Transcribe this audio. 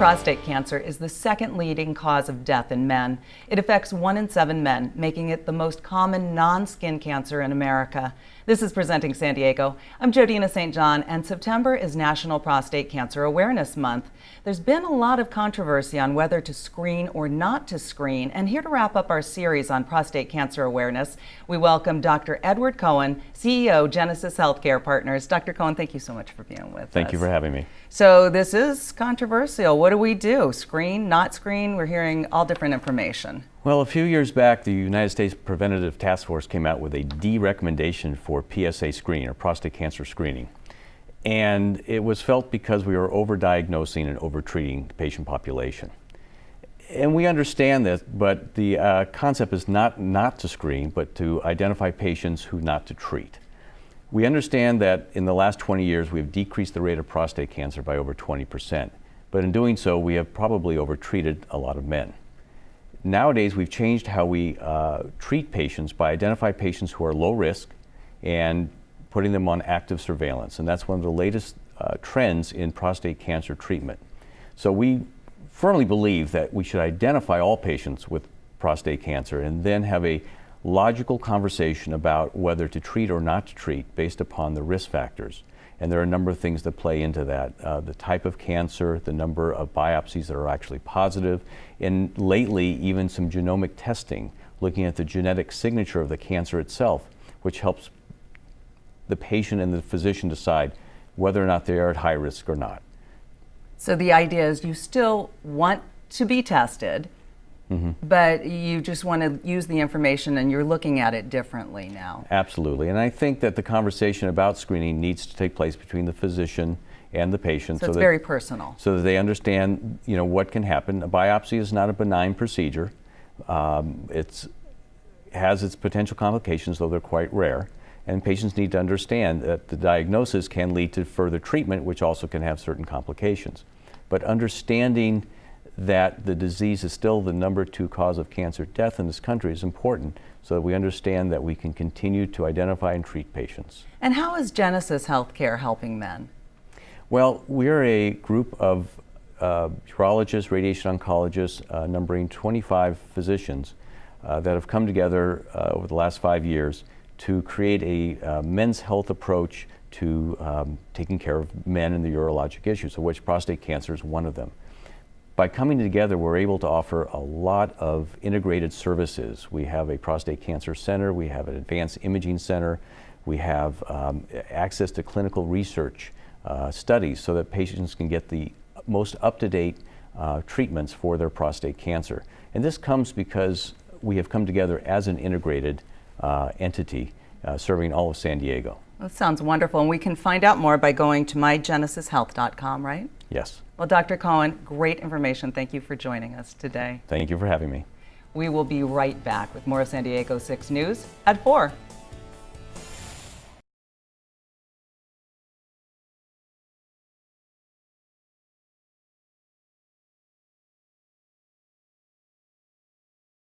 Prostate cancer is the second leading cause of death in men. It affects 1 in 7 men, making it the most common non-skin cancer in America. This is Presenting San Diego. I'm Jodina St. John, and September is National Prostate Cancer Awareness Month. There's been a lot of controversy on whether to screen or not to screen, and here to wrap up our series on prostate cancer awareness, we welcome Dr. Edward Cohen, CEO, Genesis Healthcare Partners. Dr. Cohen, thank you so much for being with us. Thank you for having me. So this is controversial. What do we do? Screen, not screen? We're hearing all different information. Well, a few years back, the United States Preventative Task Force came out with a D recommendation for PSA screening, or prostate cancer screening. And it was felt because we were overdiagnosing and overtreating the patient population. And we understand this, but the concept is not to screen, but to identify patients who not to treat. We understand that in the last 20 years, we've decreased the rate of prostate cancer by over 20%. But in doing so, we have probably overtreated a lot of men. Nowadays, we've changed how we treat patients by identifying patients who are low risk and putting them on active surveillance. And that's one of the latest trends in prostate cancer treatment. So we firmly believe that we should identify all patients with prostate cancer and then have a logical conversation about whether to treat or not to treat based upon the risk factors. And there are a number of things that play into that. The type of cancer, the number of biopsies that are actually positive, and lately even some genomic testing, looking at the genetic signature of the cancer itself, which helps the patient and the physician decide whether or not they are at high risk or not. So the idea is you still want to be tested, but you just want to use the information and you're looking at it differently now. Absolutely, and I think that the conversation about screening needs to take place between the phishizician and the patient. So it's very personal. So that they understand, what can happen. A biopsy is not a benign procedure. It has its potential complications, though they're quite rare. And patients need to understand that the diagnosis can lead to further treatment, which also can have certain complications. But understanding that the disease is still the number 2 cause of cancer death in this country is important, so that we understand that we can continue to identify and treat patients. And how is Genesis Healthcare helping men? Well, we're a group of urologists, radiation oncologists, numbering 25 physicians that have come together over the last 5 years to create a men's health approach to taking care of men and the urologic issues, of which prostate cancer is one of them. By coming together, we're able to offer a lot of integrated services. We have a prostate cancer center, we have an advanced imaging center, we have access to clinical research studies so that patients can get the most up-to-date treatments for their prostate cancer. And this comes because we have come together as an integrated entity serving all of San Diego. That sounds wonderful, and we can find out more by going to mygenesishealth.com, right? Yes. Well, Dr. Cohen, great information. Thank you for joining us today. Thank you for having me. We will be right back with more of San Diego 6 News at 4.